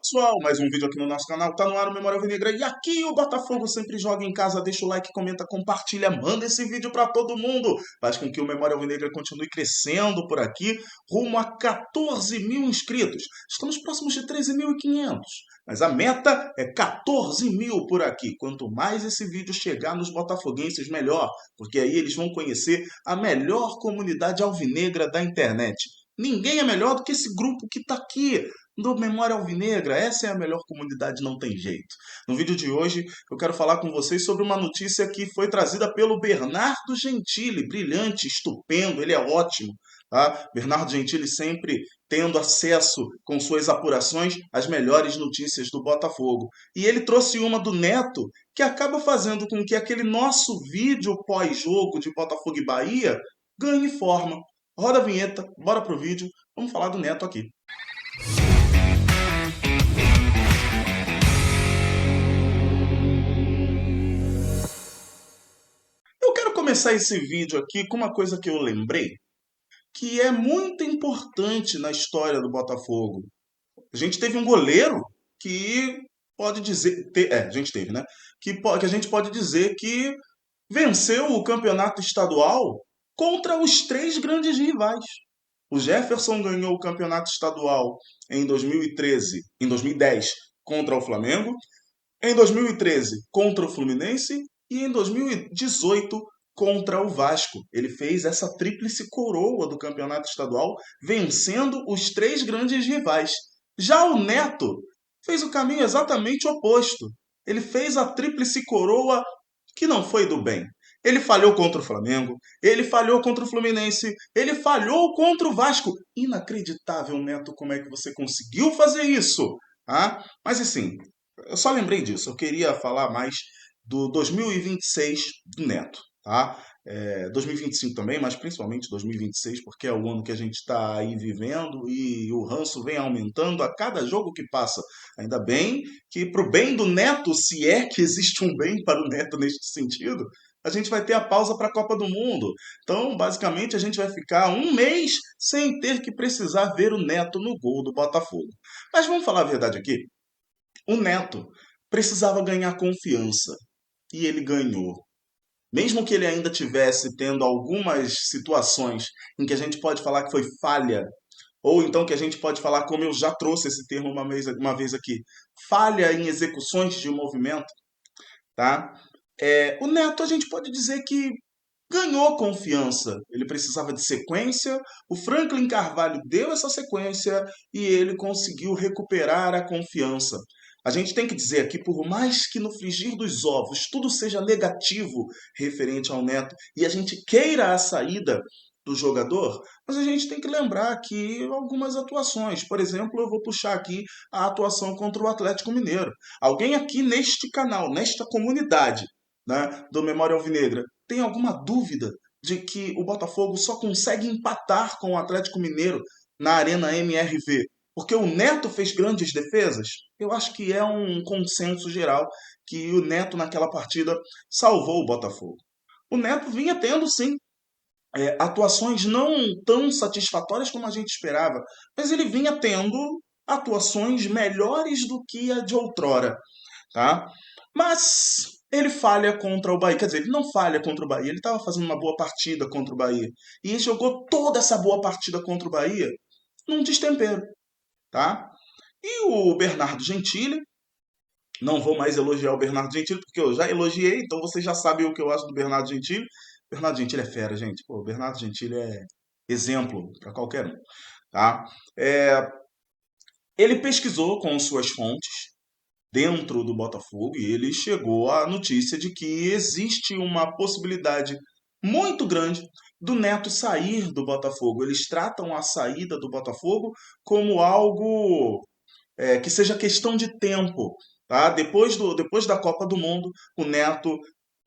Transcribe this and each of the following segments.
Pessoal, mais um vídeo aqui no nosso canal, tá no ar o Memória Alvinegra e aqui o Botafogo sempre joga em casa, deixa o like, comenta, compartilha, manda esse vídeo pra todo mundo, faz com que o Memória Alvinegra continue crescendo por aqui, rumo a 14 mil inscritos, estamos próximos de 13.500, mas a meta é 14 mil por aqui, quanto mais esse vídeo chegar nos botafoguenses melhor, porque aí eles vão conhecer a melhor comunidade alvinegra da internet. Ninguém é melhor do que esse grupo que tá aqui, do Memória Alvinegra. Essa é a melhor comunidade, não tem jeito. No vídeo de hoje, eu quero falar com vocês sobre uma notícia que foi trazida pelo Bernardo Gentili. Brilhante, estupendo, ele é ótimo. Tá? Bernardo Gentili sempre tendo acesso, com suas apurações, às melhores notícias do Botafogo. E ele trouxe uma do Neto, que acaba fazendo com que aquele nosso vídeo pós-jogo de Botafogo e Bahia ganhe forma. Roda a vinheta, bora pro vídeo, vamos falar do Neto aqui. Eu quero começar esse vídeo aqui com uma coisa que eu lembrei, que é muito importante na história do Botafogo. A gente teve um goleiro que pode dizer, a gente teve, né? Que a gente pode dizer que venceu o campeonato estadual contra os três grandes rivais. O Jefferson ganhou o campeonato estadual em 2013, em 2010 contra o Flamengo, em 2013 contra o Fluminense e em 2018 contra o Vasco. Ele fez essa tríplice coroa do campeonato estadual, vencendo os três grandes rivais. Já o Neto fez o caminho exatamente oposto. Ele fez a tríplice coroa que não foi do bem. Ele falhou contra o Flamengo, ele falhou contra o Fluminense, ele falhou contra o Vasco. Inacreditável, Neto, como é que você conseguiu fazer isso? Ah, mas assim, eu só lembrei disso. Eu queria falar mais do 2026 do Neto, tá? 2025 também, mas principalmente 2026, porque é o ano que a gente está aí vivendo e o ranço vem aumentando a cada jogo que passa. Ainda bem que, para o bem do Neto, se é que existe um bem para o Neto neste sentido, a gente vai ter a pausa para a Copa do Mundo. Então, basicamente, a gente vai ficar um mês sem ter que precisar ver o Neto no gol do Botafogo. Mas vamos falar a verdade aqui. O Neto precisava ganhar confiança e ele ganhou. Mesmo que ele ainda tivesse tendo algumas situações em que a gente pode falar que foi falha, ou então que a gente pode falar, como eu já trouxe esse termo uma vez aqui, falha em execuções de movimento, tá? O Neto a gente pode dizer que ganhou confiança. Ele precisava de sequência, o Franklin Carvalho deu essa sequência e ele conseguiu recuperar a confiança. A gente tem que dizer aqui, por mais que no frigir dos ovos tudo seja negativo referente ao Neto e a gente queira a saída do jogador, mas a gente tem que lembrar que algumas atuações, por exemplo, eu vou puxar aqui a atuação contra o Atlético Mineiro. Alguém aqui neste canal, nesta comunidade, né, do Memória Alvinegra, tem alguma dúvida de que o Botafogo só consegue empatar com o Atlético Mineiro na Arena MRV porque o Neto fez grandes defesas? Eu acho que é um consenso geral que o Neto naquela partida salvou o Botafogo. O Neto vinha tendo, sim, atuações não tão satisfatórias como a gente esperava, mas ele vinha tendo atuações melhores do que a de outrora, tá? Mas ele falha contra o Bahia. Quer dizer, ele não falha contra o Bahia. Ele estava fazendo uma boa partida contra o Bahia. E ele jogou toda essa boa partida contra o Bahia num destempero, tá? E o Bernardo Gentili, não vou mais elogiar o Bernardo Gentili, porque eu já elogiei, então vocês já sabem o que eu acho do Bernardo Gentili. Bernardo Gentili é fera, gente. Pô, o Bernardo Gentili é exemplo para qualquer um, tá? É, ele pesquisou com suas fontes dentro do Botafogo e ele chegou à notícia de que existe uma possibilidade muito grande do Neto sair do Botafogo. Eles tratam a saída do Botafogo como algo que seja questão de tempo. Tá? Depois da Copa do Mundo, o Neto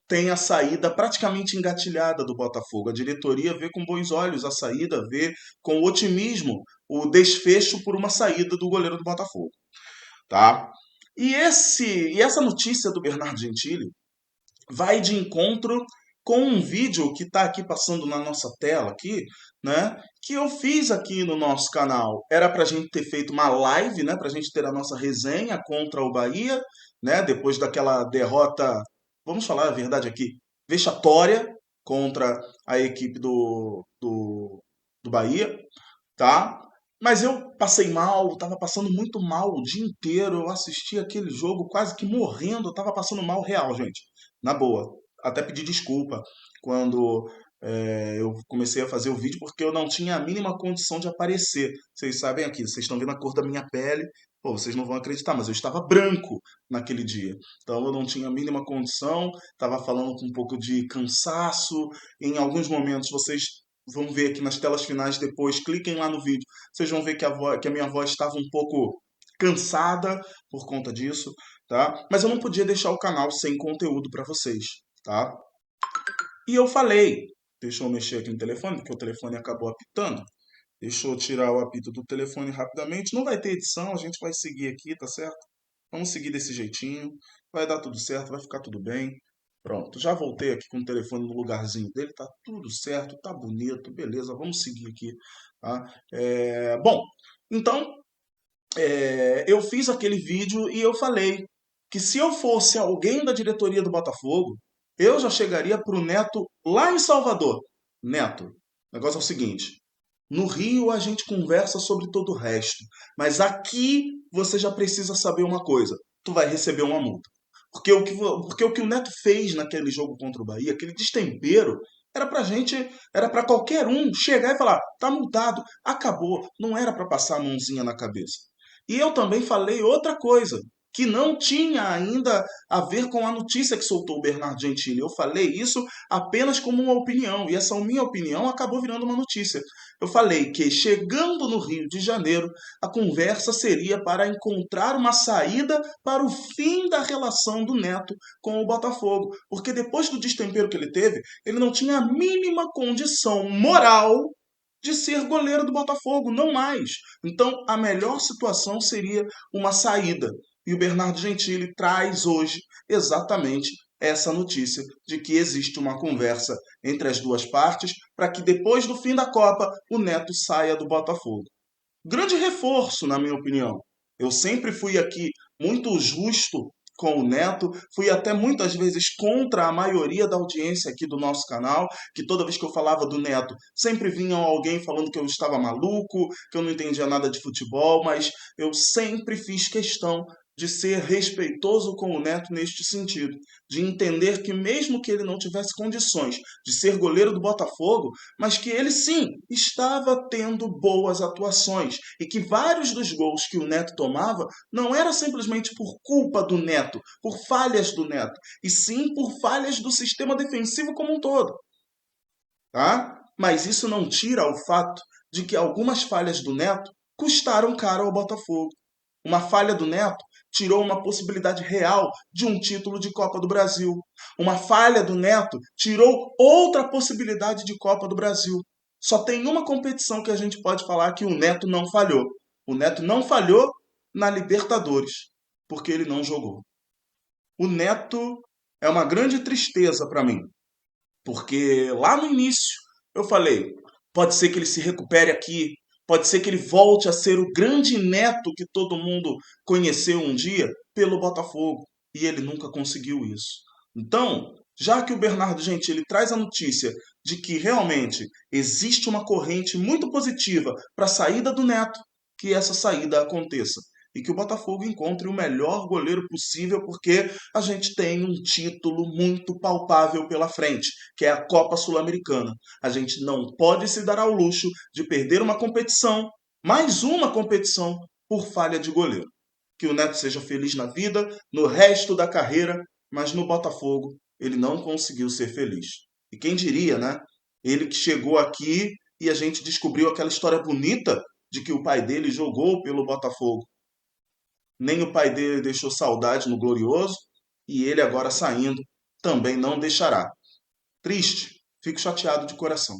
tem a saída praticamente engatilhada do Botafogo. A diretoria vê com bons olhos a saída, vê com otimismo o desfecho por uma saída do goleiro do Botafogo. Tá? E essa notícia do Bernardo Gentili vai de encontro com um vídeo que está aqui passando na nossa tela aqui, né? Que eu fiz aqui no nosso canal. Era para a gente ter feito uma live, né? Para a gente ter a nossa resenha contra o Bahia, né? Depois daquela derrota, vamos falar a verdade aqui, vexatória contra a equipe do Bahia, tá? Mas eu passei mal, estava passando muito mal o dia inteiro. Eu assisti aquele jogo quase que morrendo, eu estava passando mal real, gente. Na boa. Até pedi desculpa quando eu comecei a fazer o vídeo, porque eu não tinha a mínima condição de aparecer. Vocês sabem aqui, vocês estão vendo a cor da minha pele, pô, vocês não vão acreditar, mas eu estava branco naquele dia. Então eu não tinha a mínima condição, estava falando com um pouco de cansaço. Em alguns momentos vocês vão ver aqui nas telas finais depois, cliquem lá no vídeo, vocês vão ver que a minha voz estava um pouco cansada por conta disso, tá? Mas eu não podia deixar o canal sem conteúdo para vocês, tá? E eu falei, deixa eu mexer aqui no telefone, porque o telefone acabou apitando. Deixa eu tirar o apito do telefone rapidamente. Não vai ter edição, a gente vai seguir aqui, tá certo? Vamos seguir desse jeitinho. Vai dar tudo certo, vai ficar tudo bem. Pronto, já voltei aqui com o telefone no lugarzinho dele, tá tudo certo, tá bonito, beleza, vamos seguir aqui, tá? Bom, então eu fiz aquele vídeo e eu falei que se eu fosse alguém da diretoria do Botafogo, eu já chegaria pro Neto lá em Salvador. Neto, o negócio é o seguinte, no Rio a gente conversa sobre todo o resto, mas aqui você já precisa saber uma coisa: tu vai receber uma multa. Porque o que o Neto fez naquele jogo contra o Bahia, aquele destempero, era pra gente, era pra qualquer um chegar e falar, tá multado, acabou, não era pra passar a mãozinha na cabeça. E eu também falei outra coisa, que não tinha ainda a ver com a notícia que soltou o Bernardo Gentili. Eu falei isso apenas como uma opinião, e essa minha opinião acabou virando uma notícia. Eu falei que, chegando no Rio de Janeiro, a conversa seria para encontrar uma saída para o fim da relação do Neto com o Botafogo. Porque depois do destempero que ele teve, ele não tinha a mínima condição moral de ser goleiro do Botafogo, não mais. Então, a melhor situação seria uma saída. E o Bernardo Gentili traz hoje exatamente essa notícia de que existe uma conversa entre as duas partes para que depois do fim da Copa o Neto saia do Botafogo. Grande reforço, na minha opinião. Eu sempre fui aqui muito justo com o Neto, fui até muitas vezes contra a maioria da audiência aqui do nosso canal, que toda vez que eu falava do Neto, sempre vinha alguém falando que eu estava maluco, que eu não entendia nada de futebol, mas eu sempre fiz questão de ser respeitoso com o Neto neste sentido, de entender que mesmo que ele não tivesse condições de ser goleiro do Botafogo, mas que ele sim estava tendo boas atuações e que vários dos gols que o Neto tomava não era simplesmente por culpa do Neto, por falhas do Neto, e sim por falhas do sistema defensivo como um todo, tá? Mas isso não tira o fato de que algumas falhas do Neto custaram caro ao Botafogo. Uma falha do Neto tirou uma possibilidade real de um título de Copa do Brasil. Uma falha do Neto tirou outra possibilidade de Copa do Brasil. Só tem uma competição que a gente pode falar que o Neto não falhou. O Neto não falhou na Libertadores, porque ele não jogou. O Neto é uma grande tristeza para mim, porque lá no início eu falei, pode ser que ele se recupere aqui, pode ser que ele volte a ser o grande Neto que todo mundo conheceu um dia pelo Botafogo. E ele nunca conseguiu isso. Então, já que o Bernardo Gentili traz a notícia de que realmente existe uma corrente muito positiva para a saída do Neto, que essa saída aconteça e que o Botafogo encontre o melhor goleiro possível, porque a gente tem um título muito palpável pela frente, que é a Copa Sul-Americana. A gente não pode se dar ao luxo de perder uma competição, mais uma competição, por falha de goleiro. Que o Neto seja feliz na vida, no resto da carreira, mas no Botafogo ele não conseguiu ser feliz. E quem diria, né? Ele que chegou aqui e a gente descobriu aquela história bonita de que o pai dele jogou pelo Botafogo. Nem o pai dele deixou saudade no Glorioso, e ele agora saindo também não deixará. Triste, fico chateado de coração.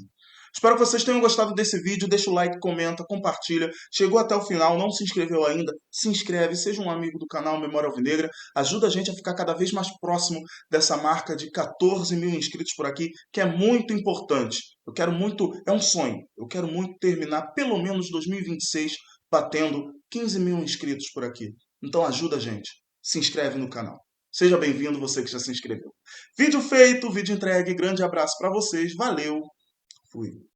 Espero que vocês tenham gostado desse vídeo. Deixa o like, comenta, compartilha. Chegou até o final, não se inscreveu ainda? Se inscreve, seja um amigo do canal Memória Alvinegra. Ajuda a gente a ficar cada vez mais próximo dessa marca de 14 mil inscritos por aqui, que é muito importante. Eu quero muito, é um sonho. Eu quero muito terminar pelo menos 2026 batendo 15 mil inscritos por aqui. Então ajuda a gente. Se inscreve no canal. Seja bem-vindo você que já se inscreveu. Vídeo feito, vídeo entregue. Grande abraço para vocês. Valeu. Fui.